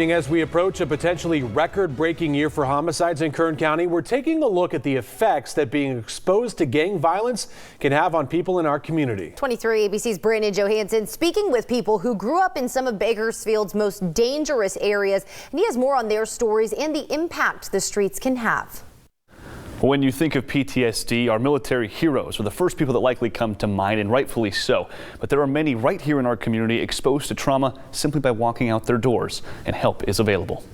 evening. As we approach a potentially record-breaking year for homicides in Kern County, we're taking a look at the effects that being exposed to gang violence can have on people in our community. 23 ABC's Brandon Johansen speaking with people who grew up in some of Bakersfield's most dangerous areas, and he has more on their stories and the impact the streets can have. When you think of PTSD, our military heroes are the first people that likely come to mind, and rightfully so. But there are many right here in our community exposed to trauma simply by walking out their doors, and help is available.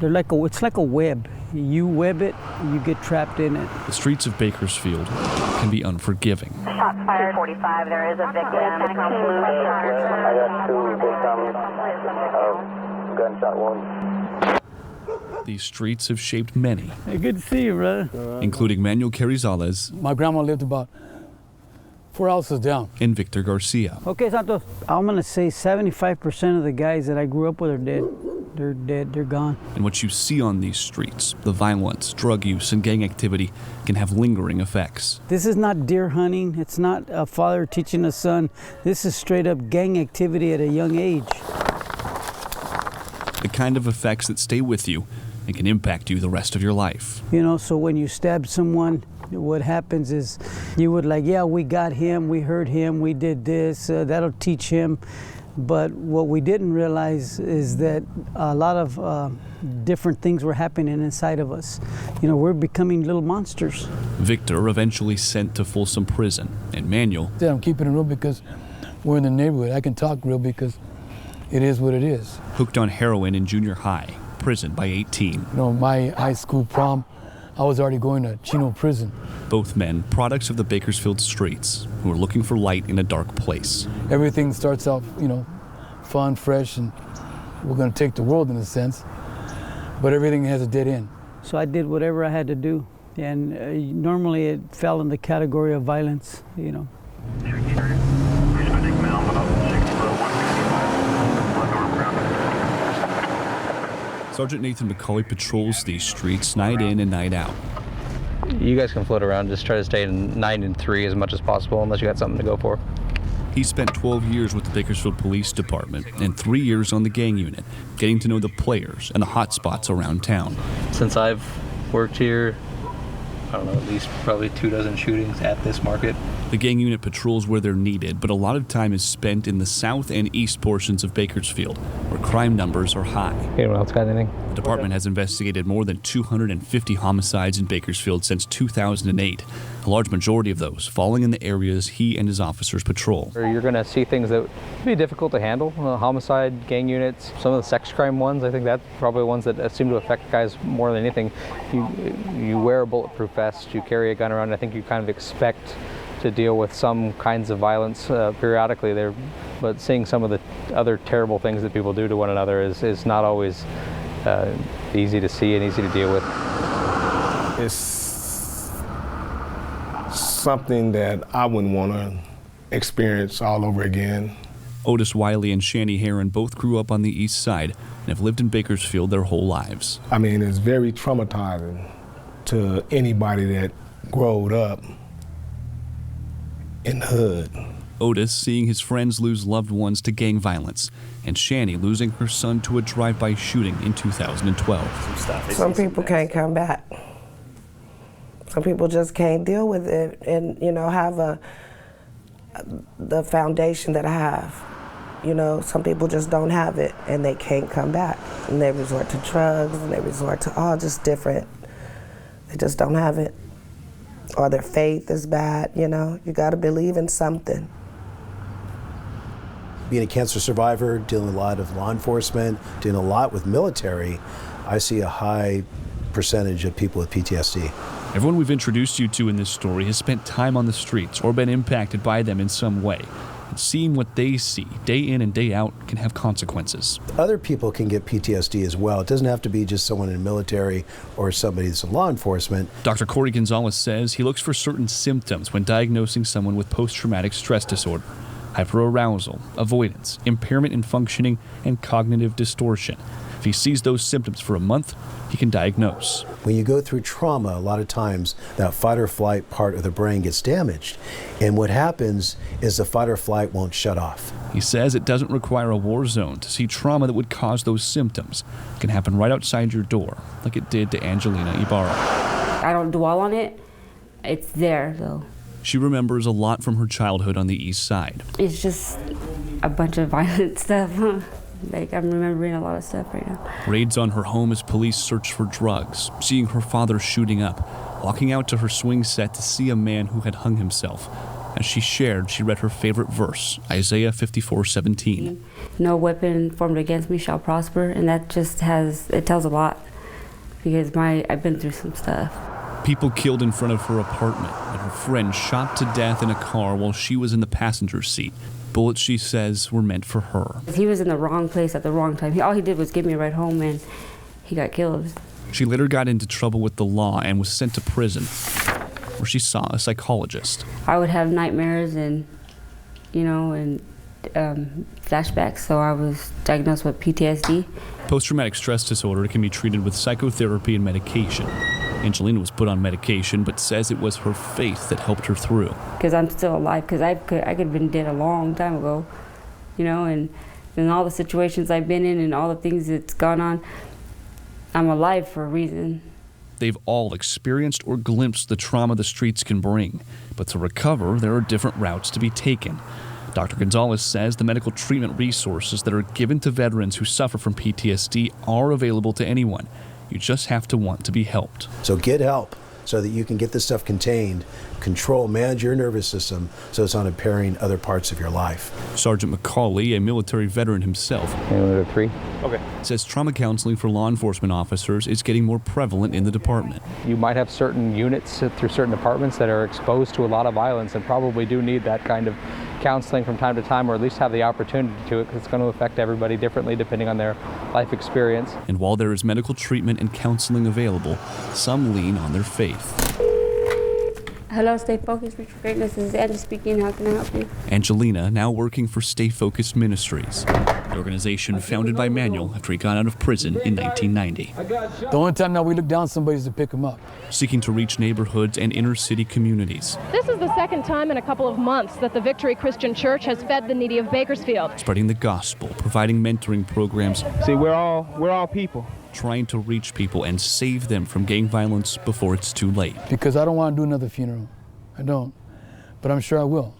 It's like a web. You web it, you get trapped in it. The streets of Bakersfield can be unforgiving. Shots fired. 45. There is a victim. I got 2 victims of gunshot wounds. These streets have shaped many. Hey, good to see you, brother. Including Manuel Carrizales. My grandma lived about 4 houses down. And Victor Garcia. Okay, Santos. I'm going to say 75% of the guys that I grew up with are dead. They're dead. They're gone. And what you see on these streets, the violence, drug use, and gang activity can have lingering effects. This is not deer hunting. It's not a father teaching a son. This is straight up gang activity at a young age. The kind of effects that stay with you and can impact you the rest of your life. You know, so when you stab someone, what happens is you would like, yeah, we got him, we hurt him, we did this, that'll teach him. But what we didn't realize is that a lot of different things were happening inside of us. You know, we're becoming little monsters. Victor eventually sent to Folsom Prison, and Manuel. I'm keeping it real because we're in the neighborhood. I can talk real because it is what it is. Hooked on heroin in junior high, prison by 18. You know, my high school prom, I was already going to Chino prison. Both men, products of the Bakersfield streets, who are looking for light in a dark place. Everything starts off, you know, fun, fresh, and we're going to take the world in a sense, but everything has a dead end. So I did whatever I had to do, and normally it fell in the category of violence, you know. Sergeant Nathan McCauley patrols these streets night in and night out. You guys can float around, just try to stay in 9 and 3 as much as possible unless you got something to go for. He spent 12 years with the Bakersfield Police Department and 3 years on the gang unit, getting to know the players and the hot spots around town. Since I've worked here, I don't know, at least probably 24 shootings at this market. The gang unit patrols where they're needed, but a lot of time is spent in the south and east portions of Bakersfield, where crime numbers are high. Anyone else got anything? The department has investigated more than 250 homicides in Bakersfield since 2008, a large majority of those falling in the areas he and his officers patrol. You're going to see things that would be difficult to handle, homicide, gang units, some of the sex crime ones. I think that's probably ones that seem to affect guys more than anything. You wear a bulletproof vest, you carry a gun around, and I think you kind of expect to deal with some kinds of violence periodically there, but seeing some of the other terrible things that people do to one another is not always easy to see and easy to deal with. It's something that I wouldn't want to experience all over again. Otis Wiley and Shani Heron both grew up on the east side and have lived in Bakersfield their whole lives. I mean, it's very traumatizing to anybody that growed up in the hood. Otis seeing his friends lose loved ones to gang violence, and Shani losing her son to a drive-by shooting in 2012. Some people can't come back. Some people just can't deal with it and, you know, have the foundation that I have. You know, some people just don't have it and they can't come back. And they resort to drugs and they resort to all just different. They just don't have it. Or their faith is bad, you know. You gotta believe in something. Being a cancer survivor, dealing with a lot of law enforcement, dealing a lot with military, I see a high percentage of people with PTSD. Everyone we've introduced you to in this story has spent time on the streets or been impacted by them in some way. And seeing what they see day in and day out can have consequences. Other people can get PTSD as well. It doesn't have to be just someone in the military or somebody that's in law enforcement. Dr. Corey Gonzalez says he looks for certain symptoms when diagnosing someone with post-traumatic stress disorder: hyperarousal, avoidance, impairment in functioning, and cognitive distortion. If he sees those symptoms for a month, he can diagnose. When you go through trauma, a lot of times that fight or flight part of the brain gets damaged. And what happens is the fight or flight won't shut off. He says it doesn't require a war zone to see trauma that would cause those symptoms. It can happen right outside your door, like it did to Angelina Ibarra. I don't dwell on it. It's there, though. She remembers a lot from her childhood on the east side. It's just a bunch of violent stuff. Like, I'm remembering a lot of stuff right now. Raids on her home as police search for drugs, seeing her father shooting up, walking out to her swing set to see a man who had hung himself. As she shared, she read her favorite verse, Isaiah 54:17. No weapon formed against me shall prosper, and that just it tells a lot, because I've been through some stuff. People killed in front of her apartment, and her friend shot to death in a car while she was in the passenger seat. Bullets, she says, were meant for her. He was in the wrong place at the wrong time. All he did was give me a ride home, and he got killed. She later got into trouble with the law and was sent to prison, where she saw a psychologist. I would have nightmares and flashbacks, so I was diagnosed with PTSD. Post-traumatic stress disorder can be treated with psychotherapy and medication. Angelina was put on medication, but says it was her faith that helped her through. Because I'm still alive, because I could have been dead a long time ago, and all the situations I've been in and all the things that's gone on, I'm alive for a reason. They've all experienced or glimpsed the trauma the streets can bring, but to recover, there are different routes to be taken. Dr. Gonzalez says the medical treatment resources that are given to veterans who suffer from PTSD are available to anyone. You just have to want to be helped. So get help so that you can get this stuff contained, manage your nervous system so it's not impairing other parts of your life. Sergeant McCauley, a military veteran himself, says trauma counseling for law enforcement officers is getting more prevalent in the department. You might have certain units through certain departments that are exposed to a lot of violence and probably do need that kind of counseling from time to time, or at least have the opportunity to, because it's going to affect everybody differently depending on their life experience. And while there is medical treatment and counseling available, some lean on their faith. Hello, Stay Focused, Reach for Greatness. This is Angie speaking. How can I help you? Angelina, now working for Stay Focused Ministries, an organization founded by Manuel after he got out of prison in 1990. The only time now we look down somebody is to pick them up. Seeking to reach neighborhoods and inner city communities. This is the second time in a couple of months that the Victory Christian Church has fed the needy of Bakersfield. Spreading the gospel, providing mentoring programs. See, we're all people. Trying to reach people and save them from gang violence before it's too late. Because I don't want to do another funeral. I don't. But I'm sure I will.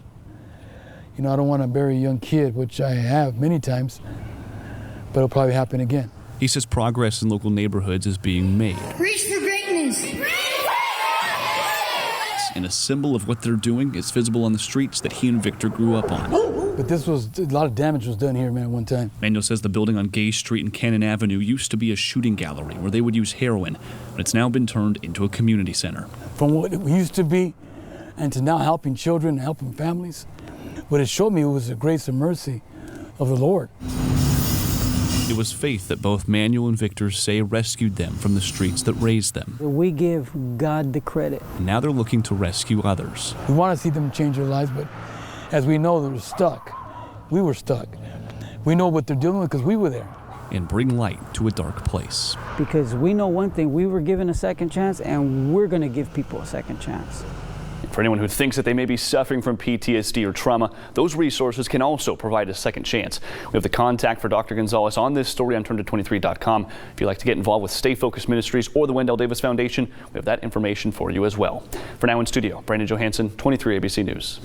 I don't want to bury a young kid, which I have many times, but it'll probably happen again. He says progress in local neighborhoods is being made. Reach for greatness! And a symbol of what they're doing is visible on the streets that he and Victor grew up on. But a lot of damage was done here, man, at one time. Manuel says the building on Gay Street and Cannon Avenue used to be a shooting gallery where they would use heroin, but it's now been turned into a community center. From what it used to be, and to now helping children, helping families, what it showed me was the grace and mercy of the Lord. It was faith that both Manuel and Victor say rescued them from the streets that raised them. We give God the credit. And now they're looking to rescue others. We want to see them change their lives, but as we know, they're stuck. We were stuck. We know what they're dealing with because we were there. And bring light to a dark place. Because we know one thing, we were given a second chance, and we're going to give people a second chance. For anyone who thinks that they may be suffering from PTSD or trauma, those resources can also provide a second chance. We have the contact for Dr. Gonzalez on this story on turnto23.com. If you'd like to get involved with Stay Focused Ministries or the Wendell Davis Foundation, we have that information for you as well. For now in studio, Brandon Johansen, 23 ABC News.